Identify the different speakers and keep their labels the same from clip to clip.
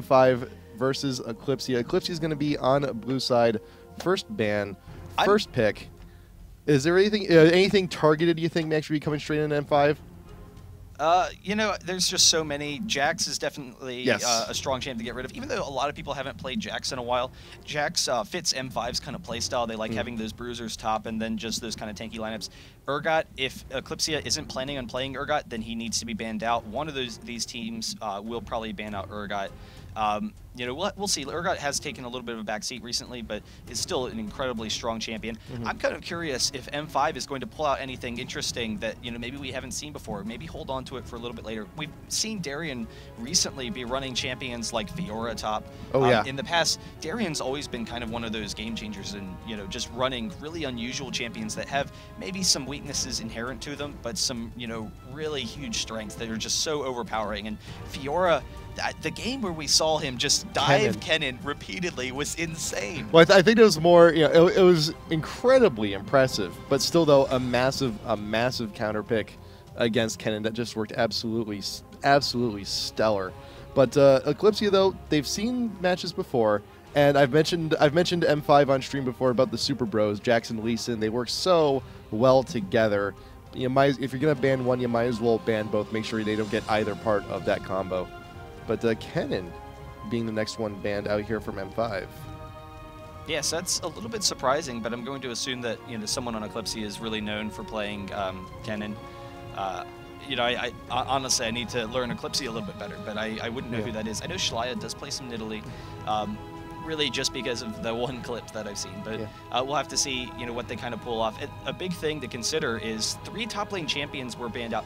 Speaker 1: M5 versus Eclipsia. Eclipsia is going to be on blue side. First ban, first pick. Is there anything targeted you think may actually be coming straight in M5?
Speaker 2: You know, there's just so many. Jax is definitely a strong champ to get rid of, even though a lot of people haven't played Jax in a while. Jax fits M5's kind of playstyle. They like having those bruisers top and then just those kind of tanky lineups. Urgot, if Eclipsia isn't planning on playing Urgot, then he needs to be banned out. One of these teams will probably ban out Urgot. You know, we'll see. Urgot has taken a little bit of a backseat recently, but is still an incredibly strong champion. I'm kind of curious if M5 is going to pull out anything interesting that, you know, maybe we haven't seen before. Maybe hold on to it for a little bit later. We've seen Darien recently be running champions like Fiora top. In the past, Darien's always been kind of one of those game changers and, you know, just running really unusual champions that have maybe some weaknesses inherent to them, but some, you know, really huge strengths that are just so overpowering. And Fiora, the game where we saw him just dive Kennen repeatedly was insane.
Speaker 1: Well, I think it was more, you know, it was incredibly impressive, but still though a massive counter pick against Kennen that just worked absolutely stellar. But Eclipsia though, they've seen matches before, and I've mentioned M5 on stream before about the Super Bros, Jackson, Lee Sin. They work so well together. If you're gonna ban one, you might as well ban both. Make sure they don't get either part of that combo. But Kennen being the next one banned out here from M5.
Speaker 2: Yes, that's a little bit surprising, but I'm going to assume that, you know, someone on Eclipsia is really known for playing Kennen. You know, I honestly, I need to learn Eclipsia a little bit better, but I wouldn't know who that is. I know Shlaya does play some Nidalee, really just because of the one clip that I've seen, but we'll have to see, you know, what they kind of pull off. A big thing to consider is 3 top lane champions were banned out,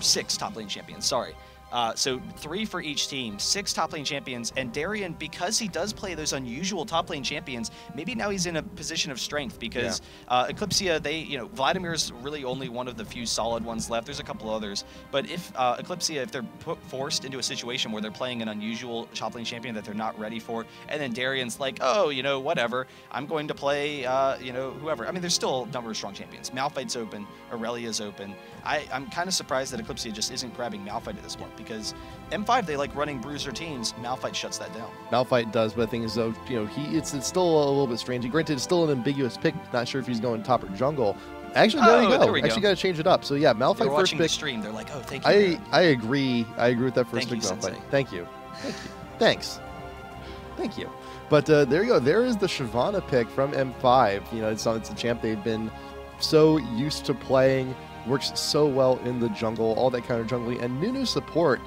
Speaker 2: 6 top lane champions, sorry. So 3 for each team, 6 top lane champions, and Darien, because he does play those unusual top lane champions, maybe now he's in a position of strength because Eclipsia, Vladimir's really only one of the few solid ones left. There's a couple others, but if Eclipsia, if they're forced into a situation where they're playing an unusual top lane champion that they're not ready for, and then Darien's like, oh, you know, whatever, I'm going to play, you know, whoever. I mean, there's still a number of strong champions. Malphite's open, Aurelia's open. I'm kind of surprised that Eclipsia just isn't grabbing Malphite at this point, because M5, they like running bruiser teams. Malphite shuts that down. Malphite
Speaker 1: does, but the thing is, though, you know, it's still a little bit strange. Granted, it's still an ambiguous pick. Not sure if he's going top or jungle. Actually, there we go. Actually, got to change it up. So yeah, Malphite first pick.
Speaker 2: The stream, they're like, oh, thank you.
Speaker 1: I agree with that first pick,
Speaker 2: Malphite.
Speaker 1: Thank you. Thanks. Thank you. But there you go. There is the Shyvana pick from M5. You know, it's a champ they've been so used to playing. Works so well in the jungle, all that counter jungling, and Nunu support.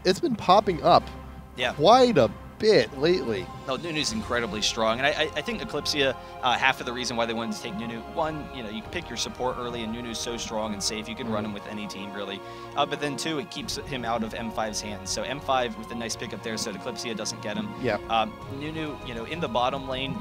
Speaker 1: It's been popping up quite a bit lately.
Speaker 2: No, Nunu's incredibly strong, and I think Eclipsia, half of the reason why they wanted to take Nunu, one, you know, you can pick your support early, and Nunu's so strong and safe, you can run him with any team, really. But then, two, it keeps him out of M5's hands. So M5 with a nice pickup there, so Eclipsia doesn't get him. Nunu, you know, in the bottom lane,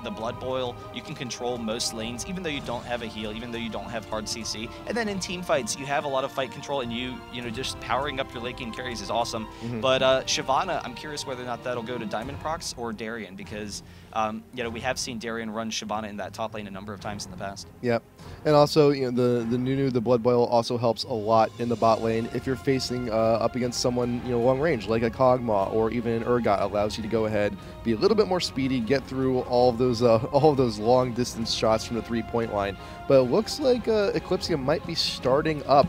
Speaker 2: the Blood Boil, you can control most lanes, even though you don't have a heal, even though you don't have hard CC. And then in team fights, you have a lot of fight control, and you know, just powering up your late game carries is awesome. But Shyvana, I'm curious whether or not that'll go to Diamond Procs or Darien, because you know, we have seen Darien run Shyvana in that top lane a number of times in the past.
Speaker 1: Yep, and also, you know, the Nunu, the Blood Boil also helps a lot in the bot lane if you're facing up against someone, you know, long range like a Kog'Maw or even an Urgot. Allows you to go ahead, be a little bit more speedy, get through all of those long distance shots from the 3-point line. But it looks like Eclipsia might be starting up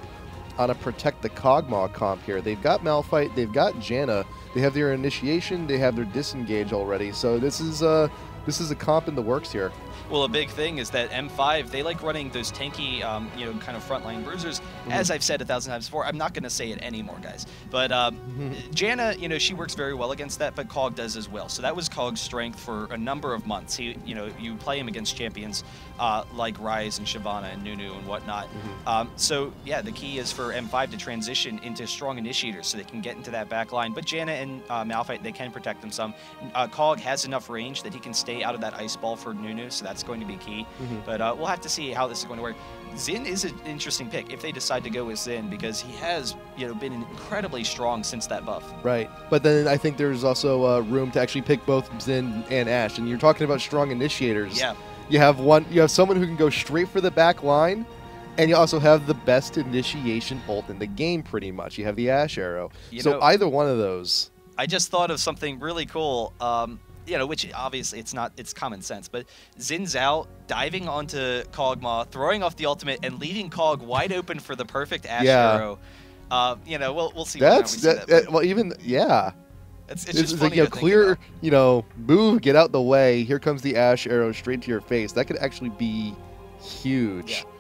Speaker 1: on a protect the Kog'Maw comp here. They've got Malphite, they've got Janna. They have their initiation, they have their disengage already. So this is a comp in the works here.
Speaker 2: Well, a big thing is that M5, they like running those tanky, you know, kind of frontline bruisers. As I've said 1,000 times before, I'm not going to say it anymore, guys. But Janna, you know, she works very well against that, but Kog does as well. So that was Kog's strength for a number of months. He, you know, you play him against champions like Ryze and Shyvana and Nunu and whatnot. So yeah, the key is for M5 to transition into strong initiators so they can get into that back line. But Janna and Malphite, they can protect them some. Kog has enough range that he can stay out of that ice ball for Nunu, so that's going to be key. But we'll have to see how this is going to work. Xin is an interesting pick if they decide to go with Xin, because he has, you know, been incredibly strong since that buff.
Speaker 1: Right, but then I think there's also room to actually pick both Xin and Ashe. And you're talking about strong initiators.
Speaker 2: Yeah.
Speaker 1: You have someone who can go straight for the back line, and you also have the best initiation ult in the game, pretty much. You have the Ashe arrow. So either one of those.
Speaker 2: I just thought of something really cool. Which obviously it's common sense, but Xin Zhao diving onto Kog'Maw, throwing off the ultimate, and leaving Kog wide open for the perfect Ash arrow. We'll see.
Speaker 1: That's that. Well, even yeah.
Speaker 2: It's just funny
Speaker 1: like, clear, move, get out the way. Here comes the Ash arrow straight to your face. That could actually be huge.
Speaker 2: Yeah.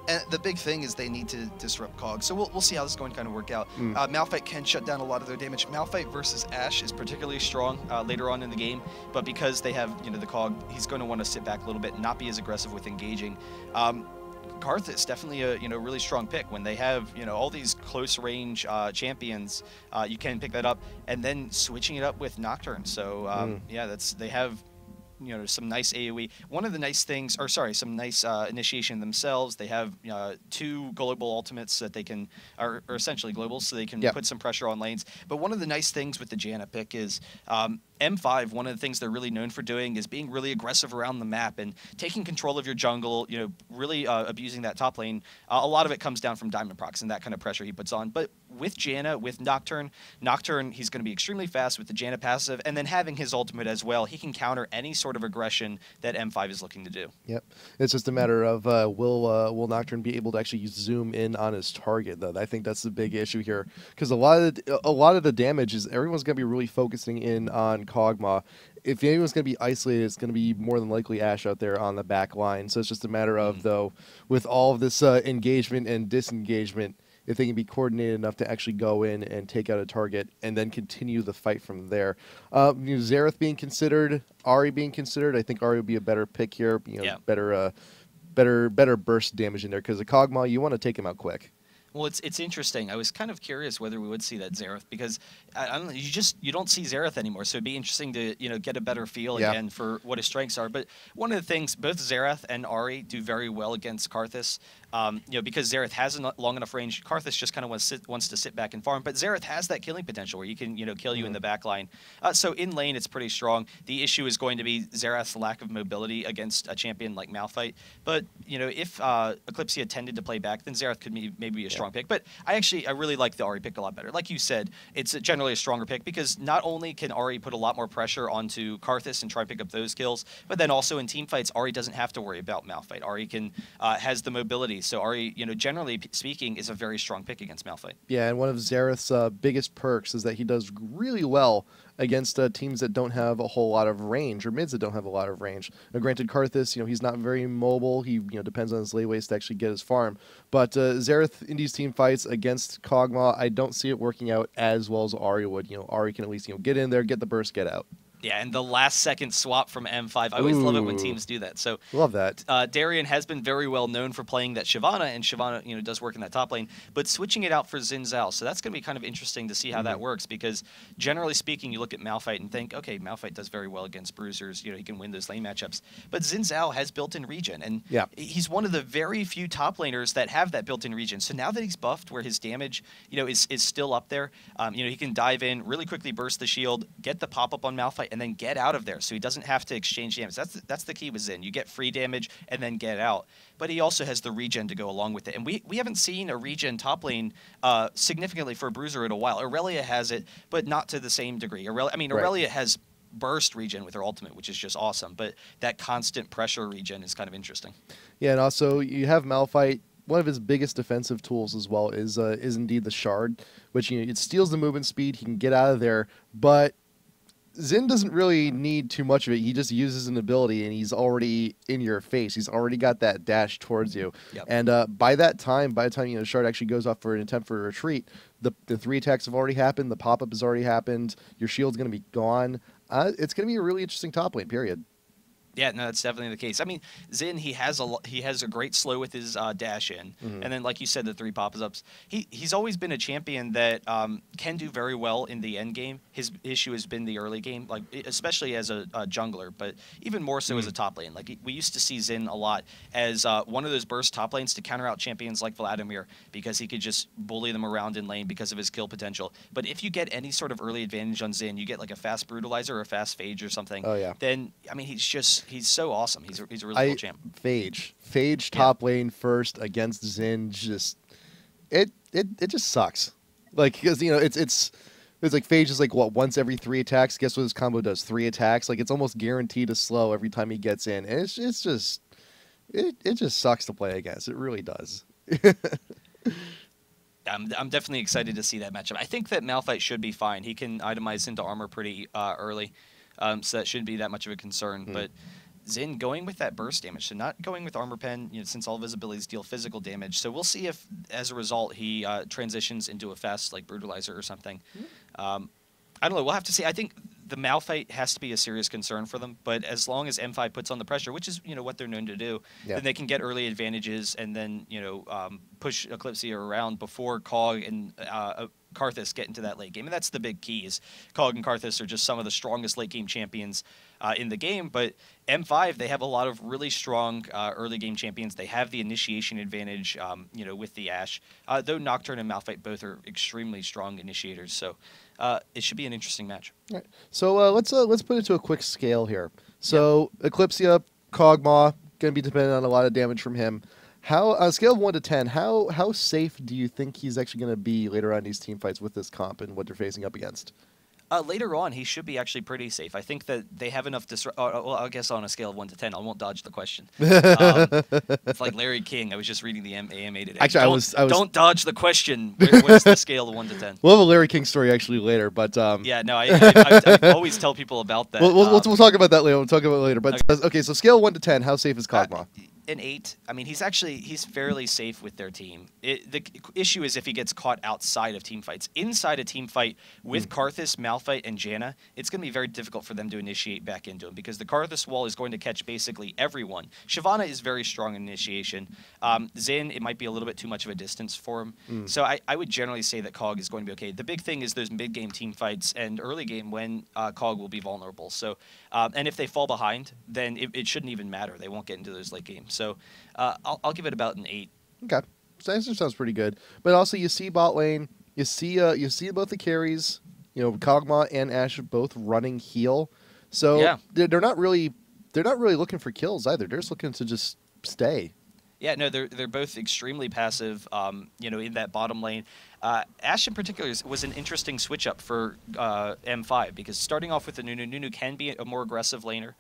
Speaker 2: And the big thing is they need to disrupt Kog. So we'll see how this is going to kind of work out. Malphite can shut down a lot of their damage. Malphite versus Ash is particularly strong later on in the game, but because they have the Kog, he's going to want to sit back a little bit and not be as aggressive with engaging. Karthus, definitely a really strong pick. When they have all these close range champions, you can pick that up, and then switching it up with Nocturne. So they have some nice AoE. One of the nice things, some nice initiation themselves. They have 2 global ultimates that they can, are essentially global, so they can put some pressure on lanes. But one of the nice things with the Janna pick is M5, one of the things they're really known for doing is being really aggressive around the map and taking control of your jungle, really abusing that top lane. A lot of it comes down from Diamond Procs and that kind of pressure he puts on. But with Janna, with Nocturne, he's going to be extremely fast with the Janna passive, and then having his ultimate as well, he can counter any sort of aggression that M5 is looking to do. Yep.
Speaker 1: It's just a matter of will Nocturne be able to actually zoom in on his target, though? I think that's the big issue here, because a lot of the damage is everyone's going to be really focusing in on Kog'Maw. If anyone's going to be isolated, it's going to be more than likely Ash out there on the back line. So it's just a matter of, though, with all of this engagement and disengagement, if they can be coordinated enough to actually go in and take out a target and then continue the fight from there. Xerath being considered, Ahri being considered, I think Ahri would be a better pick here. Better burst damage in there, because the Kog'Maw, you want to take him out quick.
Speaker 2: Well, it's interesting. I was kind of curious whether we would see that Xerath, because I don't know, you don't see Xerath anymore. So it'd be interesting to get a better feel again for what his strengths are. But one of the things, both Xerath and Ahri do very well against Karthus. Because Xerath has a long enough range, Karthus just kind of wants to sit back and farm. But Xerath has that killing potential where you can kill you in the back line. So in lane, it's pretty strong. The issue is going to be Xerath's lack of mobility against a champion like Malphite. But if Eclipsia tended to play back, then Xerath could maybe be a strong pick. But I really like the Ahri pick a lot better. Like you said, it's generally a stronger pick because not only can Ahri put a lot more pressure onto Karthus and try and pick up those kills, but then also in team fights, Ahri doesn't have to worry about Malphite. Ahri has the mobility. So Ahri, generally speaking, is a very strong pick against Malphite.
Speaker 1: Yeah, and one of Xerath's biggest perks is that he does really well against teams that don't have a whole lot of range, or mids that don't have a lot of range. Now, granted, Karthus, he's not very mobile. He, depends on his layways to actually get his farm. But Xerath in these team fights against Kog'Maw, I don't see it working out as well as Ahri would. Ahri can at least, get in there, get the burst, get out.
Speaker 2: Yeah, and the last-second swap from M5. I always love it when teams do that. So
Speaker 1: love that.
Speaker 2: Darien has been very well known for playing that Shyvana, and Shyvana, does work in that top lane. But switching it out for Xin Zhao, so that's going to be kind of interesting to see how that works, because generally speaking, you look at Malphite and think, okay, Malphite does very well against bruisers. He can win those lane matchups. But Xin Zhao has built-in regen, and he's one of the very few top laners that have that built-in regen. So now that he's buffed, where his damage, is still up there, he can dive in, really quickly burst the shield, get the pop-up on Malphite, and then get out of there, so he doesn't have to exchange damage. That's the key with Xin. You get free damage and then get out. But he also has the regen to go along with it. And we haven't seen a regen top lane significantly for a bruiser in a while. Aurelia has it, but not to the same degree. Aurelia has burst regen with her ultimate, which is just awesome. But that constant pressure regen is kind of interesting. Yeah,
Speaker 1: and also you have Malphite. One of his biggest defensive tools as well is indeed the Shard, which it steals the movement speed. He can get out of there, but Xin doesn't really need too much of it. He just uses an ability, and he's already in your face. He's already got that dash towards you. Yep. And by the time Shard actually goes off for an attempt for a retreat, the 3 attacks have already happened. The pop-up has already happened. Your shield's going to be gone. It's going to be a really interesting top lane, period.
Speaker 2: Yeah, no, that's definitely the case. Xin, he has a great slow with his dash in, and then like you said, the 3 pop-ups. He's always been a champion that can do very well in the end game. His issue has been the early game, like especially as a jungler, but even more so as a top lane. Like we used to see Xin a lot as one of those burst top lanes to counter out champions like Vladimir, because he could just bully them around in lane because of his kill potential. But if you get any sort of early advantage on Xin, you get like a fast brutalizer or a fast phage or something. Oh yeah. Then he's so awesome. He's a really cool champ.
Speaker 1: Phage top lane first against Xin, just it just sucks. Like, because it's It's like Phage is like what, once every 3 attacks. Guess what his combo does? 3 attacks. Like it's almost guaranteed to slow every time he gets in, and it's just it just sucks to play against. It really does.
Speaker 2: I'm definitely excited to see that matchup. I think that Malphite should be fine. He can itemize into armor pretty early, so that shouldn't be that much of a concern. But Xin going with that burst damage, so not going with armor pen, since all of his abilities deal physical damage. So we'll see if, as a result, he transitions into a fast like Brutalizer or something. I don't know. We'll have to see. I think the Malphite has to be a serious concern for them. But as long as M5 puts on the pressure, which is what they're known to do, then they can get early advantages and then push Eclipsia around before Cog and Karthus get into that late game. And that's the big key. Is Cog and Karthus are just some of the strongest late game champions in the game. But M5, they have a lot of really strong early game champions. They have the initiation advantage, with the Ashe. Though Nocturne and Malphite both are extremely strong initiators. So it should be an interesting match.
Speaker 1: All right. So let's put it to a quick scale here. So Eclipsia, Kog'Maw, going to be dependent on a lot of damage from him. How on a scale of 1 to 10, how safe do you think he's actually going to be later on in these team fights with this comp and what they're facing up against?
Speaker 2: Later on, he should be actually pretty safe. I think that they have enough well, I guess on a scale of 1 to 10, I won't dodge the question. It's like Larry King. I was just reading the AMA today.
Speaker 1: Actually,
Speaker 2: don't dodge the question. What's the scale of 1 to 10?
Speaker 1: We'll have a Larry King story actually later, but
Speaker 2: yeah, no, I always tell people about that.
Speaker 1: We'll talk about that later. We'll talk about it later. But okay, so scale 1 to 10, how safe is Kog'Maw?
Speaker 2: An 8. I mean, he's fairly safe with their team. The issue is if he gets caught outside of team fights. Inside a team fight with Karthus, Malphite, and Janna, it's going to be very difficult for them to initiate back into him because the Karthus wall is going to catch basically everyone. Shyvana is very strong in initiation. Xin, it might be a little bit too much of a distance for him. So I would generally say that Cog is going to be okay. The big thing is those mid-game team fights and early game when Cog will be vulnerable. So, and if they fall behind, then it shouldn't even matter. They won't get into those late games. So I'll give it about an 8.
Speaker 1: Okay, so that sounds pretty good. But also, you see bot lane, you see both the carries, Kog'Maw and Ashe both running heal. So they're not really looking for kills either. They're just looking to just stay.
Speaker 2: Yeah, no, they're both extremely passive. In that bottom lane. Ashe in particular was an interesting switch up for M5 because starting off with the Nunu can be a more aggressive laner.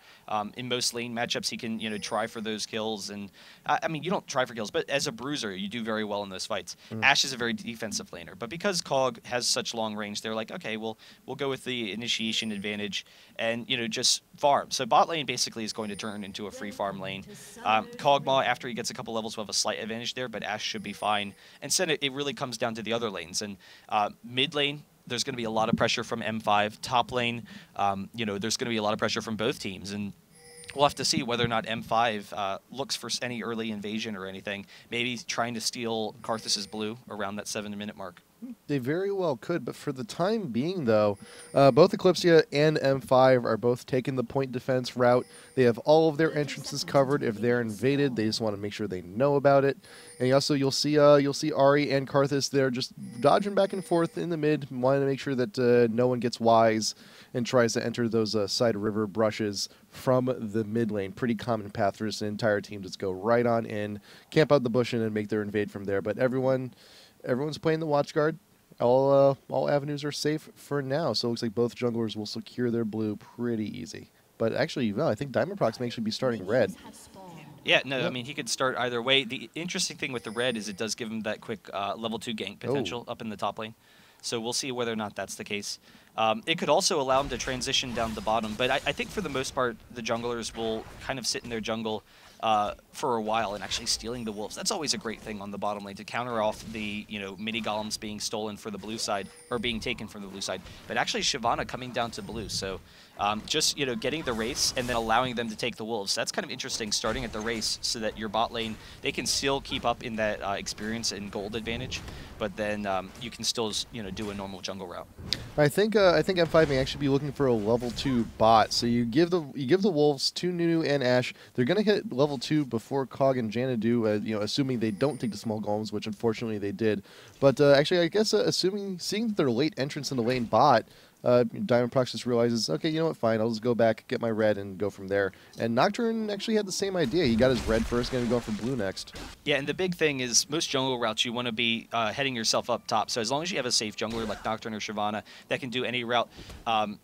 Speaker 2: In most lane matchups, he can try for those kills, and I mean you don't try for kills, but as a bruiser, you do very well in those fights. Ashe is a very defensive laner, but because Cog has such long range, they're like, okay, we'll go with the initiation advantage and just farm. So bot lane basically is going to turn into a free farm lane. Kog'Maw, after he gets a couple levels, will have a slight advantage there, but Ashe should be fine. And so it really comes down to the other lanes. And mid lane, there's going to be a lot of pressure from M5. Top lane, there's going to be a lot of pressure from both teams. And we'll have to see whether or not M5 looks for any early invasion or anything. Maybe trying to steal Karthus's blue around that 7-minute mark.
Speaker 1: They very well could, but for the time being, though, both Eclipsia and M5 are both taking the point defense route. They have all of their entrances covered. If they're invaded, they just want to make sure they know about it. And you'll see Ahri and Karthus there just dodging back and forth in the mid, wanting to make sure that no one gets wise and tries to enter those side river brushes from the mid lane. Pretty common path for this entire team. Just go right on in, camp out the bush, and make their invade from there. But everyone's playing the watch guard. All avenues are safe for now. So it looks like both junglers will secure their blue pretty easy. But actually, no, I think Diamondprox may actually be starting red.
Speaker 2: Yeah, no, I mean, he could start either way. The interesting thing with the red is it does give him that quick level 2 gank potential up in the top lane. So we'll see whether or not that's the case. It could also allow him to transition down the bottom. But I think for the most part, the junglers will kind of sit in their jungle for a while and actually stealing the wolves. That's always a great thing on the bottom lane to counter off the mini golems being stolen for the blue side or being taken from the blue side. But actually Shyvana coming down to blue, so just getting the race and then allowing them to take the wolves. That's kind of interesting, starting at the race so that your bot lane, they can still keep up in that experience and gold advantage, but then you can still do a normal jungle route.
Speaker 1: I think M5 may actually be looking for a level 2 bot. So you give the wolves to Nunu and Ashe. They're gonna hit level 2 before Cog and Janna do. Assuming they don't take the small golems, which unfortunately they did. But actually, I guess seeing that their late entrance in the lane bot, Diamond Prox just realizes, okay, you know what, fine, I'll just go back, get my red, and go from there. And Nocturne actually had the same idea. He got his red first, going to go for blue next.
Speaker 2: Yeah, and the big thing is most jungle routes, you want to be heading yourself up top. So as long as you have a safe jungler like Nocturne or Shyvana that can do any route,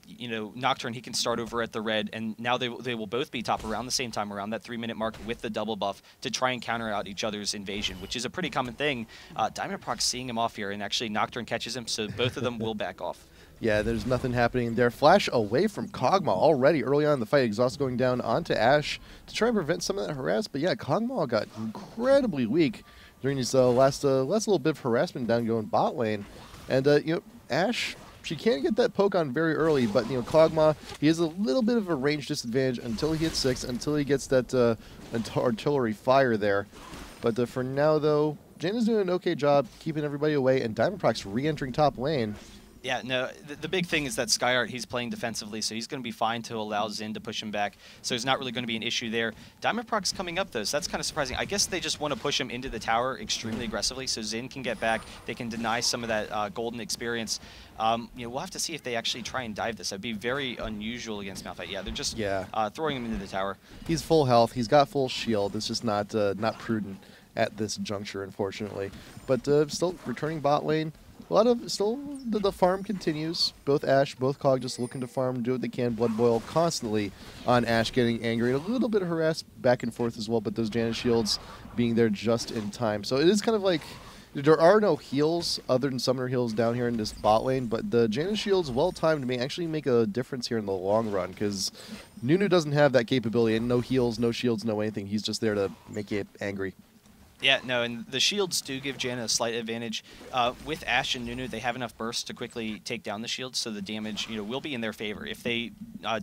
Speaker 2: you know, Nocturne, he can start over at the red, and now they will both be top around the same time, around that 3-minute mark with the double buff to try and counter out each other's invasion, which is a pretty common thing. Diamond Prox seeing him off here, and actually Nocturne catches him, so both of them will back off.
Speaker 1: Yeah, there's nothing happening there. Flash away from Kog'Maw already early on in the fight. Exhaust going down onto Ashe to try and prevent some of that harass. But yeah, Kog'Maw got incredibly weak during his last little bit of harassment down going bot lane. And, you know, Ashe, she can't get that poke on very early. But, you know, Kog'Maw, he has a little bit of a range disadvantage until he hits 6, until he gets that artillery fire there. But for now, though, Jaina's doing an okay job keeping everybody away. And Diamond Prox re-entering top lane.
Speaker 2: Yeah, no, the big thing is that Skyheart, he's playing defensively, so he's going to be fine to allow Xin to push him back, so there's not really going to be an issue there. Diamond Prox coming up, though, so that's kind of surprising. I guess they just want to push him into the tower extremely aggressively, so Xin can get back. They can deny some of that golden experience. You know, we'll have to see if they actually try and dive this. That'd be very unusual against Malphite. Yeah, they're just throwing him into the tower.
Speaker 1: He's full health. He's got full shield. It's just not prudent at this juncture, unfortunately. But still returning bot lane. A lot of the farm continues. Both Ashe, both Cog just looking to farm, do what they can. Blood Boil constantly on Ashe, getting angry, and a little bit of harass back and forth as well. But those Janus shields being there just in time. So it is kind of like there are no heals other than summoner heals down here in this bot lane. But the Janus shields, well timed, may actually make a difference here in the long run because Nunu doesn't have that capability, and no heals, no shields, no anything. He's just there to make you angry.
Speaker 2: Yeah, no, and the shields do give Janna a slight advantage. With Ashe and Nunu, they have enough burst to quickly take down the shields, so the damage, you know, will be in their favor. If they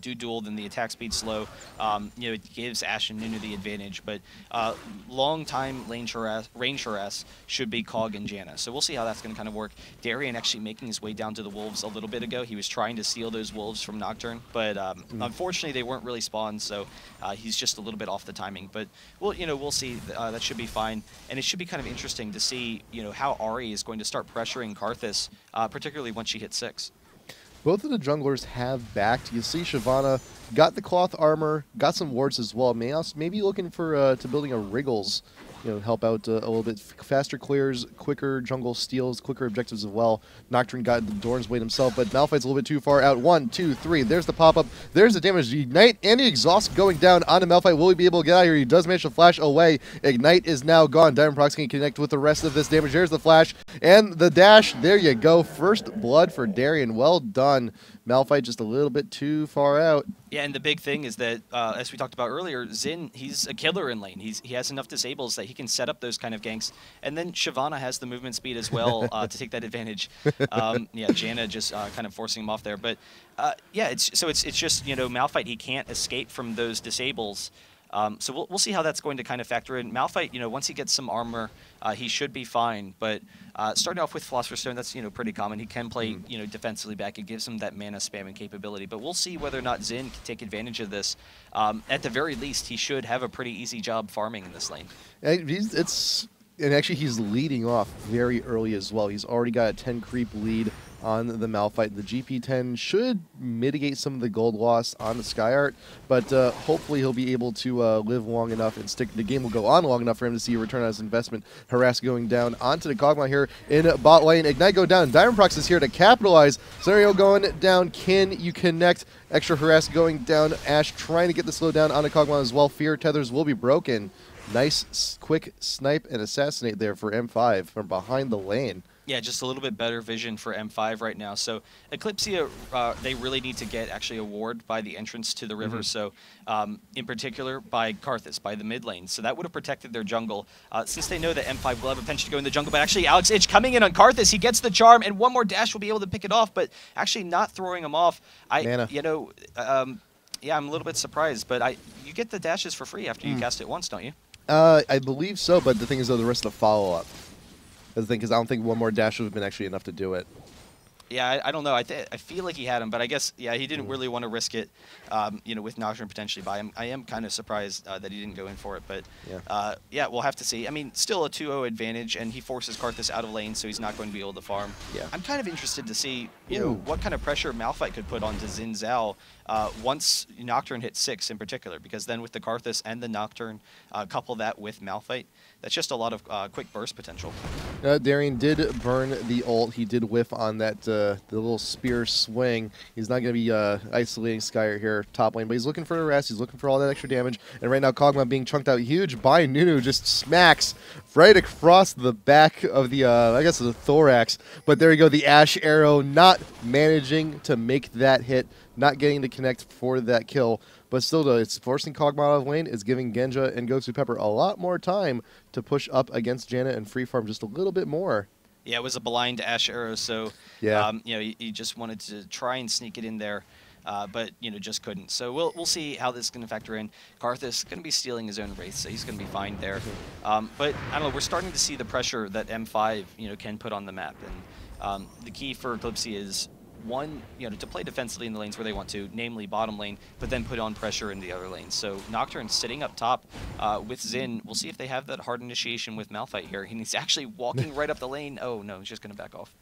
Speaker 2: do duel, then the attack speed's slow. You know, it gives Ashe and Nunu the advantage, but long-time range harass should be Cog and Janna. So we'll see how that's going to kind of work. Darian actually making his way down to the wolves a little bit ago. He was trying to steal those wolves from Nocturne, but unfortunately they weren't really spawned, so he's just a little bit off the timing. But we'll see. That should be fine. And it should be kind of interesting to see, you know, how Ahri is going to start pressuring Karthus, particularly once she hits 6.
Speaker 1: Both of the junglers have backed. You see Shyvana got the cloth armor, got some wards as well. Maybe looking for to building a Wriggles, you know, help out a little bit. Faster clears, quicker jungle steals, quicker objectives as well. Nocturne got the Doran's Blade himself, but Malphite's a little bit too far out. 1, 2, 3. There's the pop-up. There's the damage. Ignite and the exhaust going down onto Malphite. Will he be able to get out of here? He does manage to flash away. Ignite is now gone. Diamond Prox can connect with the rest of this damage. There's the flash and the dash. There you go. First blood for Darian. Well done. Malphite just a little bit too far out.
Speaker 2: Yeah, and the big thing is that, as we talked about earlier, Xin, he's a killer in lane. He has enough disables that he can set up those kind of ganks. And then Shyvana has the movement speed as well to take that advantage. Yeah, Janna just kind of forcing him off there. But yeah, it's just, you know, Malphite, he can't escape from those disables. So we'll see how that's going to kind of factor in. Malphite, you know, once he gets some armor, he should be fine. But starting off with Philosopher's Stone, that's, you know, pretty common. He can play, you know, defensively back. It gives him that mana spamming capability. But we'll see whether or not Xin can take advantage of this. At the very least, he should have a pretty easy job farming in this lane.
Speaker 1: And actually, he's leading off very early as well. He's already got a 10 creep lead on the Malphite. The GP10 should mitigate some of the gold loss on the Skyheart, but hopefully he'll be able to live long enough and stick. The game will go on long enough for him to see a return on his investment. Harass going down onto the Kog'Maw here in bot lane. Ignite go down. Diamond Prox is here to capitalize. Scenario going down. Can you connect? Extra harass going down. Ashe trying to get the slowdown on the Kog'Maw as well. Fear tethers will be broken. Nice, quick snipe and assassinate there for M5 from behind the lane.
Speaker 2: Yeah, just a little bit better vision for M5 right now. So Eclipsia, they really need to get actually a ward by the entrance to the river. So in particular by Karthus, by the mid lane. So that would have protected their jungle. Since they know that M5 will have a penchant to go in the jungle, but actually Alex Ich coming in on Karthus, he gets the charm, and one more dash will be able to pick it off, but actually not throwing him off. You know, yeah, I'm a little bit surprised, but you get the dashes for free after you cast it once, don't you?
Speaker 1: I believe so, but the thing is, though, the rest of the follow-up. That's the thing, because I don't think one more dash would have been actually enough to do it.
Speaker 2: Yeah, I don't know. I feel like he had him, but I guess, yeah, he didn't really want to risk it, with Nocturne potentially by him. I am kind of surprised that he didn't go in for it, but yeah, we'll have to see. I mean, still a 2-0 advantage, and he forces Karthus out of lane, so he's not going to be able to farm.
Speaker 1: Yeah.
Speaker 2: I'm kind of interested to see, what kind of pressure Malphite could put onto Xin Zhao once Nocturne hits 6 in particular, because then with the Karthus and the Nocturne, couple that with Malphite, that's just a lot of quick burst potential.
Speaker 1: Darian did burn the ult. He did whiff on that the little spear swing. He's not going to be isolating Skyer here top lane, but he's looking for the rest. He's looking for all that extra damage. And right now, Kog'Maw being chunked out huge by Nunu just smacks right across the back of the, I guess, the thorax. But there you go, the Ash arrow not managing to make that hit, not getting to connect for that kill. But still, though, it's forcing Kog'Maw out of lane. It's giving Genja and GoToPepper a lot more time to push up against Janna and free farm just a little bit more.
Speaker 2: Yeah, it was a blind Ash arrow, so
Speaker 1: yeah,
Speaker 2: he just wanted to try and sneak it in there, but just couldn't. So we'll see how this is going to factor in. Karthus going to be stealing his own Wraith, so he's going to be fine there. But I don't know, we're starting to see the pressure that M5 can put on the map, and the key for Eclipse is one, to play defensively in the lanes where they want to, namely bottom lane, but then put on pressure in the other lanes. So Nocturne sitting up top with Xin. We'll see if they have that hard initiation with Malphite here. And he's actually walking right up the lane. Oh, no, he's just going to back off.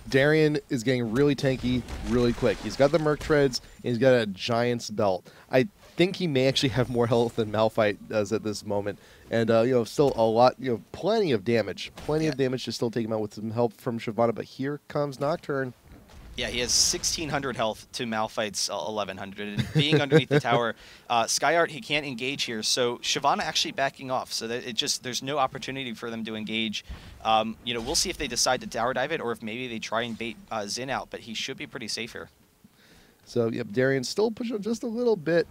Speaker 1: Darian is getting really tanky really quick. He's got the Merc Treads, and he's got a Giant's Belt. I think he may actually have more health than Malphite does at this moment. And, still a lot, plenty of damage. Plenty of damage to still take him out with some help from Shyvana. But here comes Nocturne.
Speaker 2: Yeah, he has 1,600 health to Malphite's 1,100. And being underneath the tower, Skyart, he can't engage here. So Shyvana actually backing off. So that there's no opportunity for them to engage. We'll see if they decide to tower dive it or if maybe they try and bait Xin out. But he should be pretty safe here.
Speaker 1: So, yep, Darian still pushing just a little bit.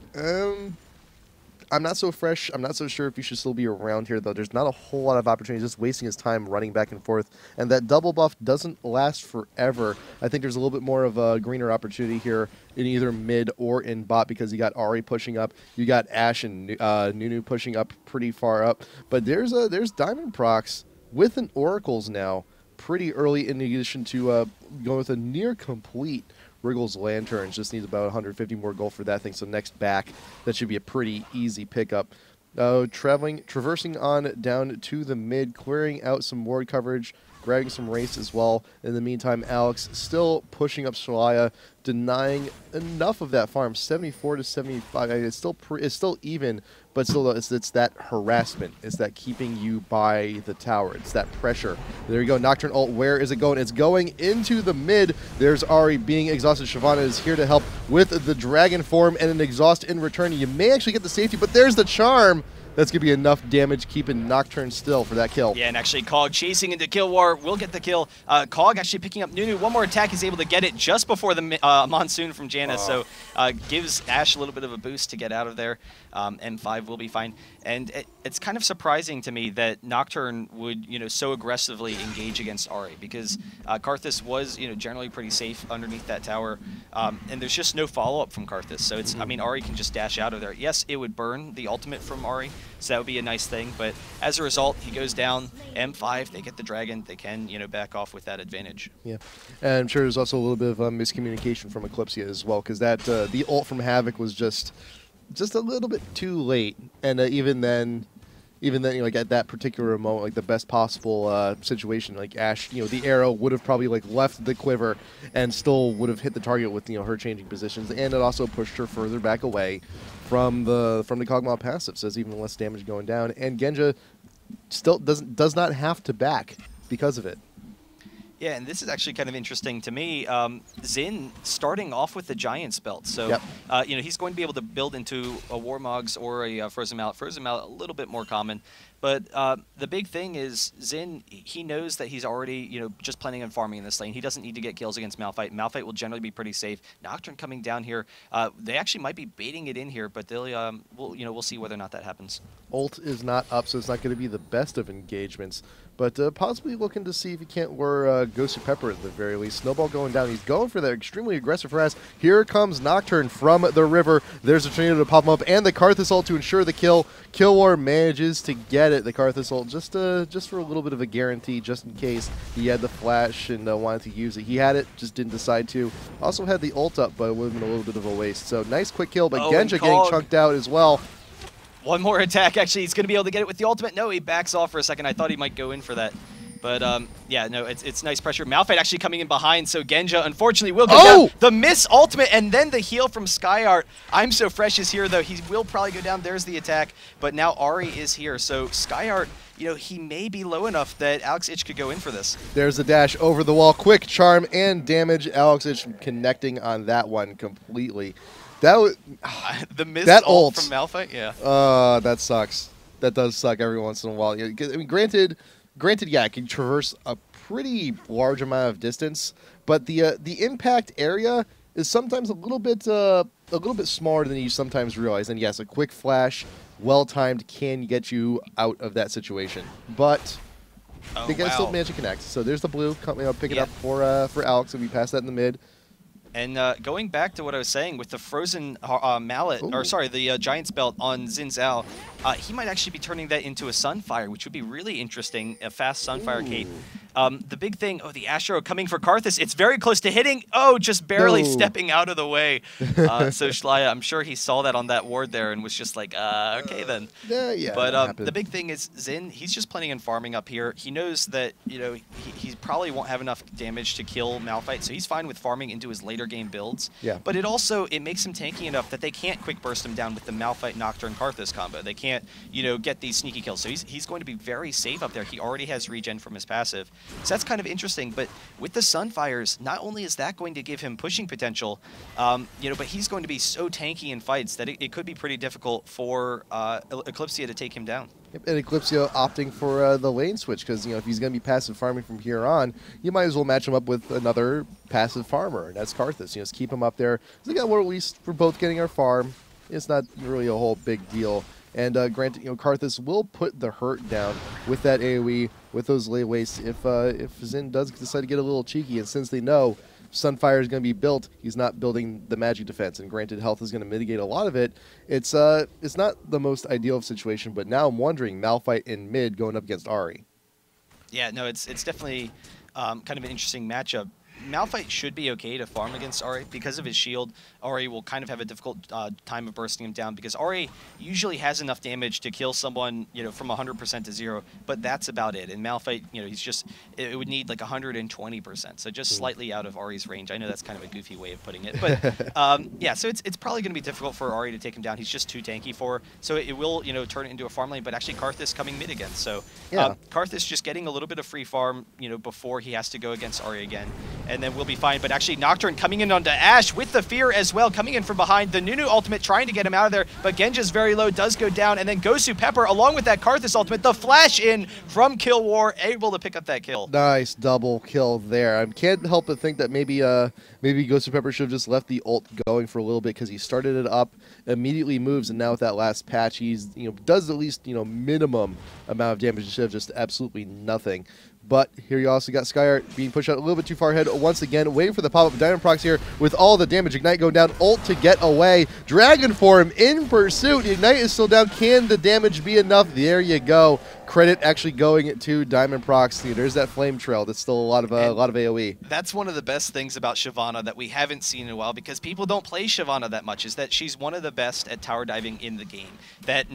Speaker 1: I'm not so fresh. I'm not so sure if he should still be around here, though. There's not a whole lot of opportunities, just wasting his time running back and forth. And that double buff doesn't last forever. I think there's a little bit more of a greener opportunity here in either mid or in bot because you got Ahri pushing up. You got Ashe and Nunu pushing up pretty far up. But there's Diamond Procs with an Oracles now pretty early in addition to going with a near complete Wriggle's Lanterns. Just needs about 150 more gold for that thing. So next back, that should be a pretty easy pickup. Traversing on down to the mid, clearing out some ward coverage, grabbing some race as well. In the meantime, Alex still pushing up Shalaya, denying enough of that farm, 74 to 75. It's still even, but still it's that harassment. It's that keeping you by the tower. It's that pressure. There you go, Nocturne ult. Where is it going? It's going into the mid. There's Ahri being exhausted. Shyvana is here to help with the dragon form and an exhaust in return. You may actually get the safety, but there's the charm. That's going to be enough damage keeping Nocturne still for that kill.
Speaker 2: Yeah, and actually Kog chasing into Kill War will get the kill. Kog actually picking up Nunu. One more attack, he's able to get it just before the Monsoon from Janna. So gives Ashe a little bit of a boost to get out of there. M5 will be fine. And it's kind of surprising to me that Nocturne would, so aggressively engage against Ahri because Karthus was, generally pretty safe underneath that tower. And there's just no follow-up from Karthus. So it's, Ahri can just dash out of there. Yes, it would burn the ultimate from Ahri, so that would be a nice thing. But as a result, he goes down. M5, they get the dragon. They can, back off with that advantage. Yeah,
Speaker 1: and I'm sure there's also a little bit of miscommunication from Eclipsia as well because that the ult from Havoc was just a little bit too late, and even then, like at that particular moment, like the best possible situation, like Ashe, the arrow would have probably like left the quiver and still would have hit the target with her changing positions, and it also pushed her further back away from the Kog'Maw passive, so there's even less damage going down, and Genja still does not have to back because of it.
Speaker 2: Yeah, and this is actually kind of interesting to me. Xin starting off with the Giant's Belt. So, he's going to be able to build into a Warmogs or a Frozen Mallet. Frozen Mallet, a little bit more common. But the big thing is Xin, he knows that he's already, just planning on farming in this lane. He doesn't need to get kills against Malphite. Malphite will generally be pretty safe. Nocturne coming down here. They actually might be baiting it in here, but they'll, we'll see whether or not that happens.
Speaker 1: Ult is not up, so it's not going to be the best of engagements. But possibly looking to see if he can't lure GoToPepper at the very least. Snowball going down. He's going for that extremely aggressive harass. Here comes Nocturne from the river. There's a tornado to pop him up, and the Karthus ult to ensure the kill. Kill War manages to get credit the Karthus ult just for a little bit of a guarantee, just in case he had the flash and wanted to use it. He had it, just didn't decide to. Also had the ult up, but it would have been a little bit of a waste. So nice quick kill, but Genja getting chunked out as well.
Speaker 2: One more attack, actually. He's going to be able to get it with the ultimate. No, he backs off for a second. I thought he might go in for that. But, yeah, no, it's nice pressure. Malphite actually coming in behind, so Genja, unfortunately, will go down. The miss ultimate, and then the heal from Skyart. I'm So Fresh is here, though. He will probably go down. There's the attack. But now Ahri is here, so Skyart, you know, he may be low enough that Alex Ich could go in for this.
Speaker 1: There's the dash over the wall. Quick charm and damage. Alex Ich connecting on that one completely. That was
Speaker 2: the miss
Speaker 1: that
Speaker 2: ult from Malphite, yeah.
Speaker 1: That sucks. That does suck every once in a while. I mean, granted, yeah, it can traverse a pretty large amount of distance, but the impact area is sometimes a little bit smaller than you sometimes realize. And yes, a quick flash, well timed, can get you out of that situation. But they can still manage to connect. So there's the blue coming up, pick it up for Alex, and we pass that in the mid.
Speaker 2: And going back to what I was saying with the frozen mallet, or sorry, the Giant's Belt on Xin Zhao, he might actually be turning that into a Sunfire, which would be really interesting, a fast Sunfire Kate. The big thing, the Astro coming for Karthus. It's very close to hitting. Just barely stepping out of the way. So Shlaya, I'm sure he saw that on that ward there and was just like, okay then.
Speaker 1: Yeah.
Speaker 2: But the big thing is Xin, he's just planning on farming up here. He knows that, you know, he probably won't have enough damage to kill Malphite, so he's fine with farming into his later game builds.
Speaker 1: Yeah.
Speaker 2: But it makes him tanky enough that they can't quick burst him down with the Malphite Nocturne Karthus combo. They can't, you know, get these sneaky kills. So he's going to be very safe up there. He already has regen from his passive. So that's kind of interesting. But with the Sunfires, not only is that going to give him pushing potential, you know, but he's going to be so tanky in fights that it could be pretty difficult for Eclipsia to take him down.
Speaker 1: And Eclipsia opting for the lane switch because, you know, if he's going to be passive farming from here on, you might as well match him up with another passive farmer, and that's Karthus. You know, just keep him up there. So, again, we're at least for both getting our farm. It's not really a whole big deal. And granted, you know, Karthus will put the hurt down with that AoE, with those lay wastes, if Xin does decide to get a little cheeky. And since they know Sunfire is going to be built, he's not building the magic defense, and granted health is going to mitigate a lot of it. It's not the most ideal of situation, but now I'm wondering Malphite in mid going up against Ahri.
Speaker 2: Yeah, no, it's definitely kind of an interesting matchup. Malphite should be okay to farm against Ahri because of his shield. Ahri will kind of have a difficult time of bursting him down because Ahri usually has enough damage to kill someone, you know, from 100% to 0, but that's about it. And Malphite, you know, he's just, it would need like 120%, so just slightly out of Ahri's range. I know that's kind of a goofy way of putting it, but yeah, so it's probably going to be difficult for Ahri to take him down. He's just too tanky for, so it will, you know, turn it into a farm lane, but actually Karthus coming mid again. So Karthus just getting a little bit of free farm, you know, before he has to go against Ahri again. And then we'll be fine. But actually, Nocturne coming in onto Ashe with the Fear as well, coming in from behind. The Nunu ultimate trying to get him out of there, but Genja's very low, does go down. And then Gosu Pepper, along with that Karthus ultimate, the flash in from Kill War, able to pick up that kill.
Speaker 1: Nice double kill there. I can't help but think that maybe Gosu Pepper should have just left the ult going for a little bit because he started it up, immediately moves, and now with that last patch, he's, you know, does at least, you know, minimum amount of damage instead of just absolutely nothing. But here you also got Skyart being pushed out a little bit too far ahead once again, waiting for the pop-up. Diamondprox here with all the damage. Ignite going down, ult to get away. Dragon Form in pursuit. The Ignite is still down. Can the damage be enough? There you go. Credit actually going to Diamondprox. There's that flame trail. That's still a lot of AoE.
Speaker 2: That's one of the best things about Shyvana that we haven't seen in a while because people don't play Shyvana that much, is that she's one of the best at tower diving in the game. That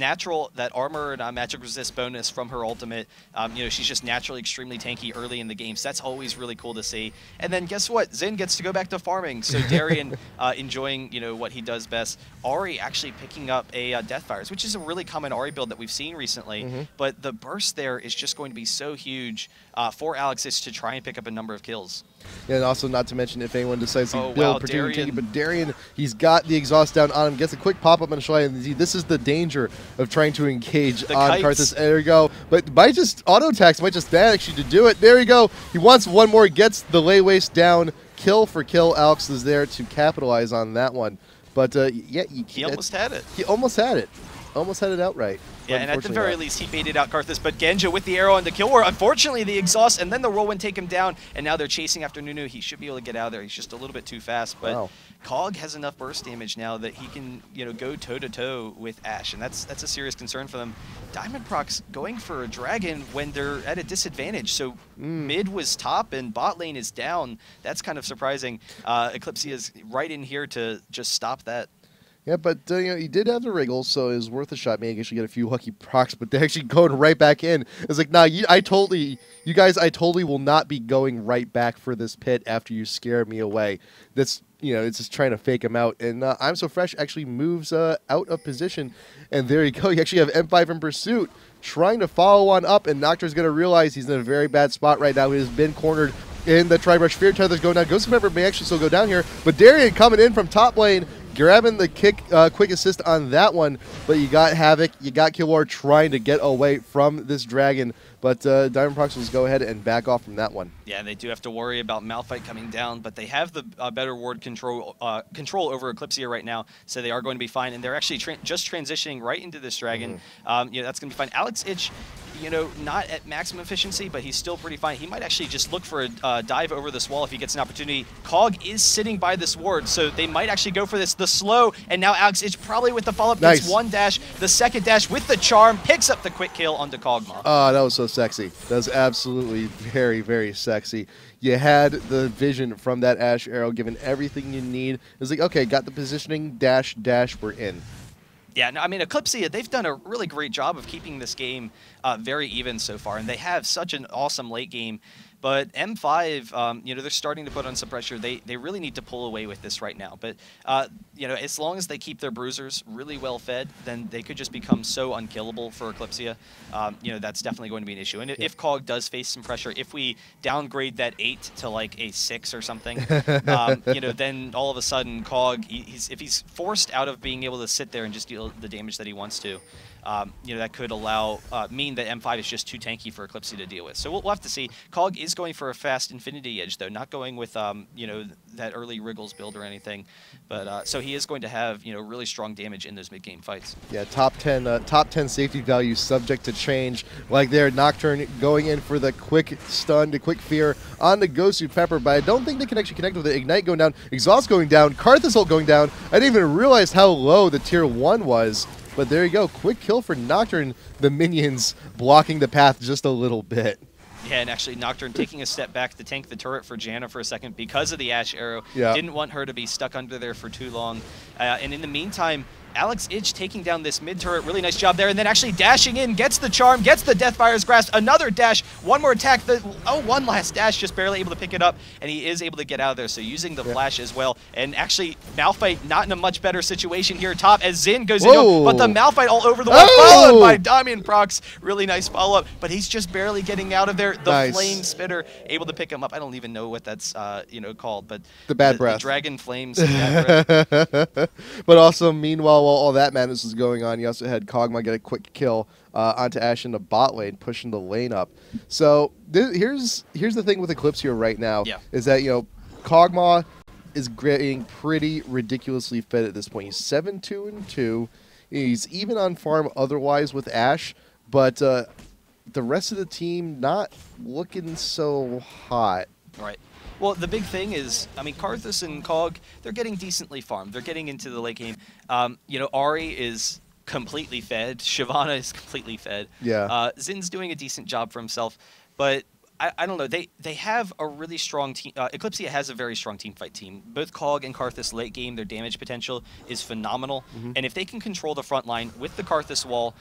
Speaker 2: armor and magic resist bonus from her ultimate, you know, she's just naturally extremely tanky early in the game, so that's always really cool to see. And then guess what? Xin gets to go back to farming, so Darien enjoying, you know, what he does best. Ahri actually picking up a Deathfires, which is a really common Ahri build that we've seen recently, but the burst there is just going to be so huge for Alexis to try and pick up a number of kills.
Speaker 1: Yeah, and also not to mention if anyone decides to build particularly tanky, but Darien, he's got the exhaust down on him, gets a quick pop-up on Shlaya, and this is the danger of trying to engage on Karthus. There you go. But might just auto-attacks, might just that actually to do it. There you go. He wants one more, gets the lay waste down. Kill for kill. Alex is there to capitalize on that one. But yeah,
Speaker 2: he almost had it.
Speaker 1: He almost had it. Almost had it outright.
Speaker 2: Yeah, and at the very least, he baited out Karthus, but Genja with the arrow on the kill war. Unfortunately, the exhaust and then the whirlwind take him down, and now they're chasing after Nunu. He should be able to get out of there. He's just a little bit too fast, but wow. Cog has enough burst damage now that he can, go toe-to-toe with Ashe, and that's a serious concern for them. Diamondprox going for a dragon when they're at a disadvantage, so mid was top and bot lane is down. That's kind of surprising. Eclipsia is right in here to just stop that.
Speaker 1: Yeah, but he did have the wriggles, so it was worth a shot. Maybe actually get a few lucky procs, but they actually going right back in. It's like, nah, you guys, I totally will not be going right back for this pit after you scare me away. That's, it's just trying to fake him out. And I'm So Fresh actually moves out of position, and there you go. You actually have M5 in pursuit, trying to follow on up, and Nocturne's going to realize he's in a very bad spot right now. He has been cornered in the Tri-Brush. Fear Tether's going down. Ghost Member may actually still go down here, but Darian coming in from top lane, grabbing the quick assist on that one, but you got Havoc, you got Killwar trying to get away from this dragon, but Diamondprox will go ahead and back off from that one.
Speaker 2: Yeah, they do have to worry about Malphite coming down, but they have the better ward control over Eclipsia right now, so they are going to be fine, and they're actually just transitioning right into this dragon. That's going to be fine. Alex Ich, not at maximum efficiency, but he's still pretty fine. He might actually just look for a dive over this wall if he gets an opportunity. Cog is sitting by this ward, so they might actually go for this. The slow, and now Alex Ich probably with the follow-up gets one dash, the second dash with the charm, picks up the quick kill onto Kog'Maw.
Speaker 1: Oh, that was so sexy. That was absolutely very, very sexy. You had the vision from that Ashe arrow, given everything you need. It was like, okay, got the positioning, dash, we're in.
Speaker 2: Yeah, no, I mean, Eclipsia, they've done a really great job of keeping this game very even so far, and they have such an awesome late game. But M5, they're starting to put on some pressure. They really need to pull away with this right now. But, as long as they keep their bruisers really well fed, then they could just become so unkillable for Eclipsia. That's definitely going to be an issue. And if Cog does face some pressure, if we downgrade that 8 to like a 6 or something, then all of a sudden Cog, if he's forced out of being able to sit there and just deal the damage that he wants to, that could mean that M5 is just too tanky for Eclipsia to deal with. So we'll have to see. Cog is going for a fast Infinity Edge, though, not going with, that early Wriggles build or anything. But so he is going to have, really strong damage in those mid-game fights.
Speaker 1: Yeah, top 10 safety value subject to change. Like there, Nocturne going in for the quick stun, the quick fear on the Gosu Pepper, but I don't think they can actually connect with it. Ignite going down, Exhaust going down, Karthus ult going down. I didn't even realize how low the tier 1 was. But there you go, quick kill for Nocturne, the minions blocking the path just a little bit.
Speaker 2: Yeah, and actually Nocturne taking a step back to tank the turret for Janna for a second because of the Ashe arrow.
Speaker 1: Yeah.
Speaker 2: Didn't want her to be stuck under there for too long. And in the meantime, Alex Ich taking down this mid turret, really nice job there, and then actually dashing in, gets the charm, gets the Deathfire's Grasp, another dash, one more attack, one last dash, just barely able to pick it up, and he is able to get out of there, so using the flash as well, and actually Malphite not in a much better situation here top as Xin goes into him, but the Malphite all over the wall, followed by Diamondprox, really nice follow-up, but he's just barely getting out of there, the Flame Spitter able to pick him up. I don't even know what that's called, but
Speaker 1: the bad breath.
Speaker 2: The Dragon Flames bad breath.
Speaker 1: But also, meanwhile, while all that madness was going on, you also had Kog'Maw get a quick kill onto Ashe in the bot lane, pushing the lane up. So here's the thing with Eclipsia right now, is that Kog'Maw is getting pretty ridiculously fed at this point. He's 7-2-2. He's even on farm otherwise with Ashe, but the rest of the team not looking so hot.
Speaker 2: Right. Well, the big thing is, I mean, Karthus and Cog, they're getting decently farmed. They're getting into the late game. Ahri is completely fed. Shyvana is completely fed.
Speaker 1: Yeah.
Speaker 2: Zin's doing a decent job for himself, but I don't know. They have a really strong team. Eclipsia has a very strong team fight team. Both Cog and Karthus late game, their damage potential is phenomenal. And if they can control the front line with the Karthus wall,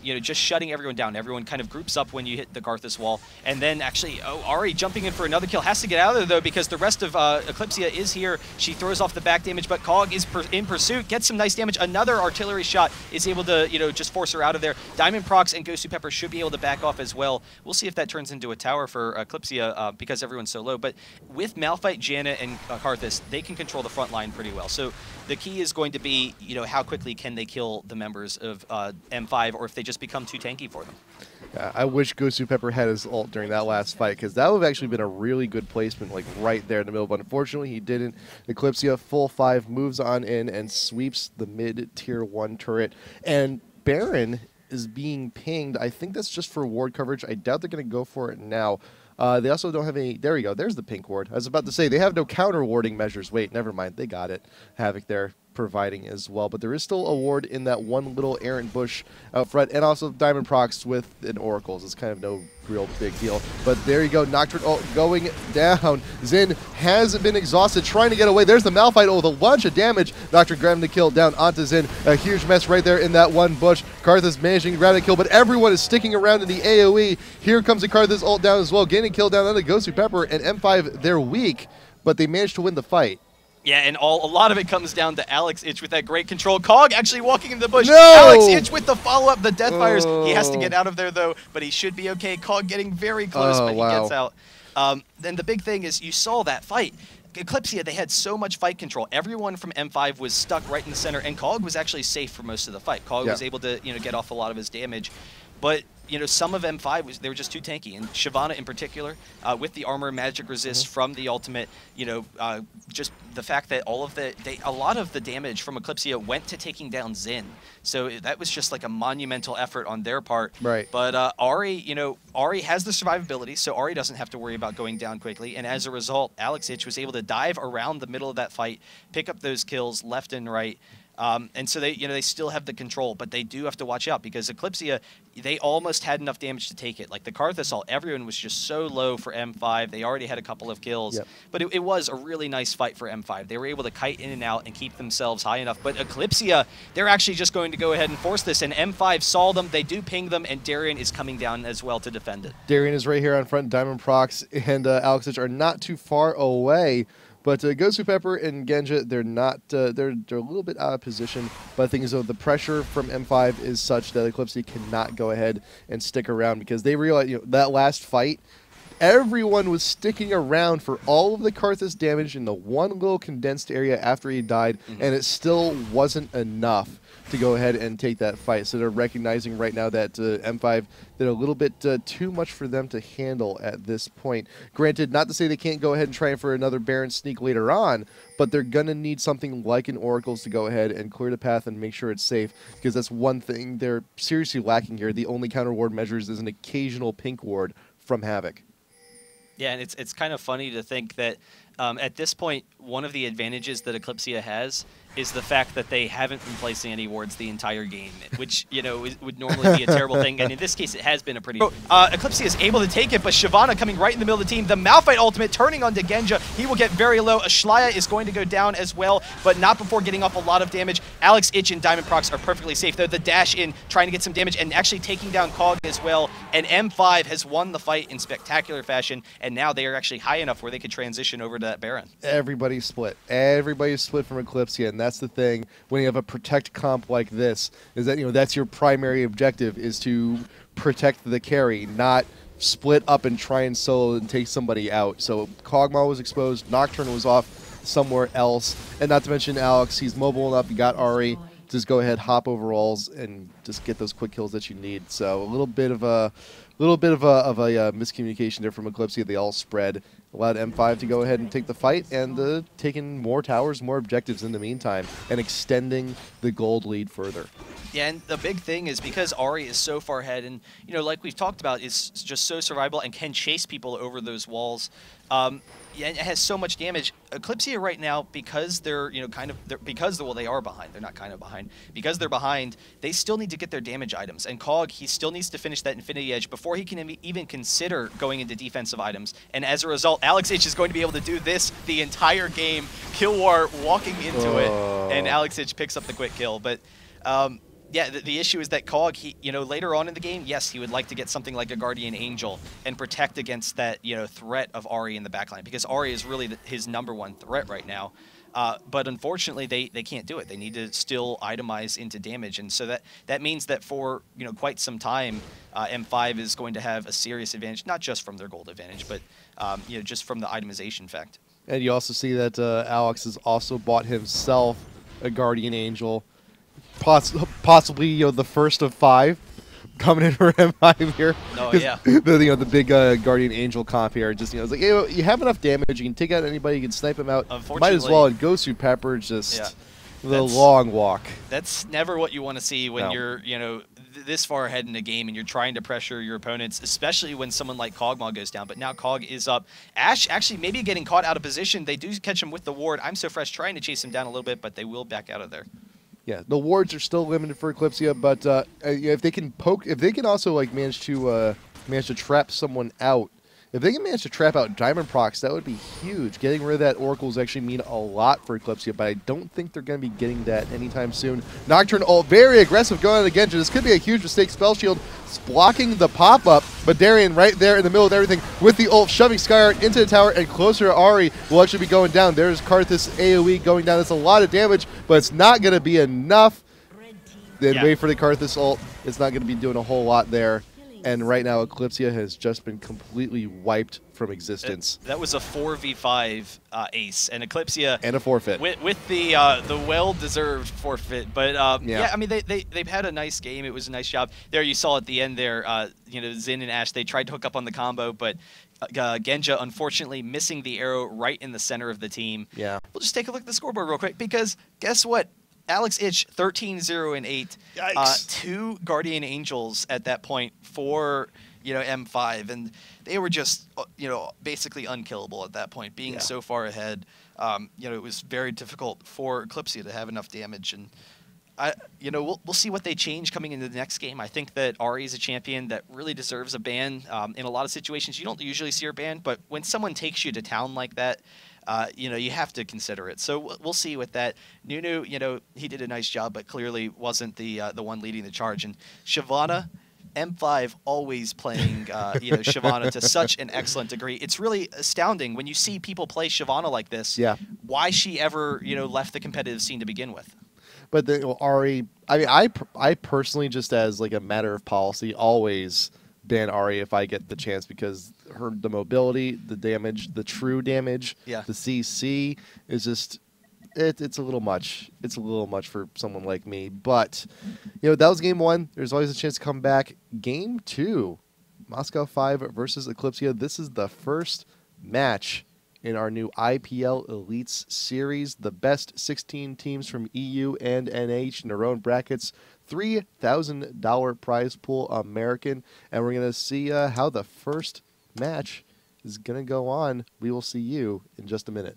Speaker 2: just shutting everyone down. Everyone kind of groups up when you hit the Karthus wall. And then actually, Ahri jumping in for another kill. Has to get out of there, though, because the rest of Eclipsia is here. She throws off the back damage, but Cog is in pursuit, gets some nice damage. Another artillery shot is able to, just force her out of there. Diamondprox and Gosu Pepper should be able to back off as well. We'll see if that turns into a tower for Eclipsia because everyone's so low, but with Malphite, Janna, and Karthus, they can control the front line pretty well. So the key is going to be, how quickly can they kill the members of M5, or if they just become too tanky for them.
Speaker 1: I wish Gosu Pepper had his ult during that last fight, because that would have actually been a really good placement, like right there in the middle, but unfortunately he didn't. Eclipsia, full 5, moves on in and sweeps the mid-tier 1 turret, and Baron is being pinged. I think that's just for ward coverage. I doubt they're going to go for it now. They also don't have any. There we go. There's the pink ward. I was about to say they have no counter warding measures. Wait, never mind. They got it. Havoc there providing as well. But there is still a ward in that one little errant bush out front, and also Diamond Procs with an Oracles. It's kind of no real big deal. But there you go. Nocturne going down. Xin has been exhausted, trying to get away. There's the Malphite. Oh, the bunch of damage. Nocturne grabbing the kill down onto Xin. A huge mess right there in that one bush. Karthus managing to grab the kill, but everyone is sticking around in the AoE. Here comes the Karthus ult down as well, getting a kill down on the Gosu-Pepper, and M5, they're weak, but they managed to win the fight.
Speaker 2: Yeah, and a lot of it comes down to Alex Ich with that great control. Kog actually walking into the bush.
Speaker 1: No!
Speaker 2: Alex Ich with the follow-up, the Deathfires. He has to get out of there, though, but he should be okay. Kog getting very close, but he gets out. Then the big thing is you saw that fight. Eclipsia, they had so much fight control. Everyone from M5 was stuck right in the center, and Kog was actually safe for most of the fight. Kog was able to, get off a lot of his damage. But, some of M5, they were just too tanky. And Shyvana in particular, with the armor magic resist from the ultimate, just the fact that a lot of the damage from Eclipsia went to taking down Xin. So that was just like a monumental effort on their part.
Speaker 1: Right.
Speaker 2: But Ahri, Ahri has the survivability, so Ahri doesn't have to worry about going down quickly. And as a result, Alex Ich was able to dive around the middle of that fight, pick up those kills left and right. And so they still have the control, but they do have to watch out because Eclipsia, they almost had enough damage to take it. Like the Karthus ult, everyone was just so low for M5. They already had a couple of kills, but it was a really nice fight for M5. They were able to kite in and out and keep themselves high enough. But Eclipsia, they're actually just going to go ahead and force this, and M5 saw them. They do ping them, and Darien is coming down as well to defend it.
Speaker 1: Darien is right here on front. Diamond Procs and Alex Ich are not too far away. But Gosu-Pepper and Genja, they're not. They're a little bit out of position. But the thing is, though, the pressure from M5 is such that Eclipsia cannot go ahead and stick around because they realize, that last fight, everyone was sticking around for all of the Karthus damage in the one little condensed area after he died, and it still wasn't enough to go ahead and take that fight. So they're recognizing right now that M5 did a little bit too much for them to handle at this point. Granted, not to say they can't go ahead and try for another Baron sneak later on, but they're going to need something like an Oracles to go ahead and clear the path and make sure it's safe, because that's one thing they're seriously lacking here. The only counter ward measures is an occasional pink ward from Havoc.
Speaker 2: Yeah, and it's kind of funny to think that at this point, one of the advantages that Eclipsia has is the fact that they haven't been placing any wards the entire game, which, would normally be a terrible thing. And in this case, it has been a pretty... Eclipsia is able to take it, but Shyvana coming right in the middle of the team. The Malphite ultimate turning onto Genja. He will get very low. Ashlaya is going to go down as well, but not before getting off a lot of damage. Alex Ich and Diamond Procs are perfectly safe, though. The dash in, trying to get some damage, and actually taking down Kog as well. And M5 has won the fight in spectacular fashion, and now they are actually high enough where they could transition over to that Baron.
Speaker 1: Everybody's split. Everybody's split from Eclipsia, and that's the thing when you have a protect comp like this, is that that's your primary objective, is to protect the carry, not split up and try and solo and take somebody out. So Kog'Maw was exposed, Nocturne was off somewhere else, and not to mention Alex, he's mobile enough, you got Ahri, just go ahead, hop over walls, and just get those quick kills that you need. So a little bit of a miscommunication there from Eclipsia. They all spread, allowed M5 to go ahead and take the fight, and taking more towers, more objectives in the meantime, and extending the gold lead further.
Speaker 2: Yeah, and the big thing is because Ahri is so far ahead, and like we've talked about, is just so survivable and can chase people over those walls. Yeah, and it has so much damage. Eclipsia right now, because they're they are behind. They're not kind of behind. Because they're behind, they still need to get their damage items. And Kog, he still needs to finish that Infinity Edge before he can even consider going into defensive items. And as a result, Alex Ich is going to be able to do this the entire game. Kill War walking into it, and Alex Ich picks up the quick kill. But yeah, the issue is that Kog, later on in the game, yes, he would like to get something like a Guardian Angel and protect against that, threat of Ahri in the backline, because Ahri is really his #1 threat right now. But unfortunately, they can't do it. They need to still itemize into damage, and so that means that for quite some time, M5 is going to have a serious advantage, not just from their gold advantage, but just from the itemization fact.
Speaker 1: And you also see that Alex has also bought himself a Guardian Angel. Possibly, the first of 5 coming in for M5 here.
Speaker 2: Oh yeah.
Speaker 1: The big Guardian Angel comp here. Just it's like you have enough damage. You can take out anybody. You can snipe them out. Might as well. And Gosu-Pepper just The long walk.
Speaker 2: That's never what you want to see when
Speaker 1: No.
Speaker 2: you're, this far ahead in a game and you're trying to pressure your opponents, especially when someone like Kog'Maw goes down. But now Kog is up. Ash actually maybe getting caught out of position. They do catch him with the ward. I'm So Fresh trying to chase him down a little bit, but they will back out of there.
Speaker 1: Yeah, the wards are still limited for Eclipsia, but if they can also like manage to trap someone out. If they can manage to trap out Diamond Procs, that would be huge. Getting rid of that Oracles actually mean a lot for Eclipsia, but I don't think they're going to be getting that anytime soon. Nocturne ult, very aggressive going on the Genji. This could be a huge mistake. Spell Shield blocking the pop-up, but Darien right there in the middle of everything with the ult, shoving Skyheart into the tower and closer to Ahri will actually be going down. There's Karthus AoE going down. That's a lot of damage, but it's not going to be enough. Then wait for the Karthus ult. It's not going to be doing a whole lot there. And right now, Eclipsia has just been completely wiped from existence.
Speaker 2: That was a 4v5 ace, and Eclipsia
Speaker 1: and a forfeit
Speaker 2: with the well-deserved forfeit. But yeah, I mean they've had a nice game. It was a nice job there. You saw at the end there, Xin and Ash, they tried to hook up on the combo, but Genja unfortunately missing the arrow right in the center of the team.
Speaker 1: Yeah,
Speaker 2: we'll just take a look at the scoreboard real quick because guess what? Alex Ich, 13-0-8.
Speaker 1: Yikes.
Speaker 2: 2 Guardian Angels at that point for M5, and they were just basically unkillable at that point, being so far ahead. It was very difficult for Eclipsia to have enough damage, and we'll see what they change coming into the next game. I think that Ahri is a champion that really deserves a ban. In a lot of situations, you don't usually see her banned, but when someone takes you to town like that, you have to consider it. So we'll see with that. Nunu, he did a nice job, but clearly wasn't the one leading the charge. And Shyvana, M5 always playing, Shyvana to such an excellent degree. It's really astounding when you see people play Shyvana like this.
Speaker 1: Yeah.
Speaker 2: Why she ever, left the competitive scene to begin with.
Speaker 1: But Ahri, I mean, I personally, just as like a matter of policy, always ban Ahri if I get the chance, because the mobility, the damage, the true damage, the CC is just it's a little much. It's a little much for someone like me. But that was game 1. There's always a chance to come back. Game 2, Moscow 5 versus Eclipsia. This is the first match in our new IPL Elites series. The best 16 teams from EU and NH in their own brackets. $3,000 prize pool American. And we're going to see how the first match is going to go on. We will see you in just a minute.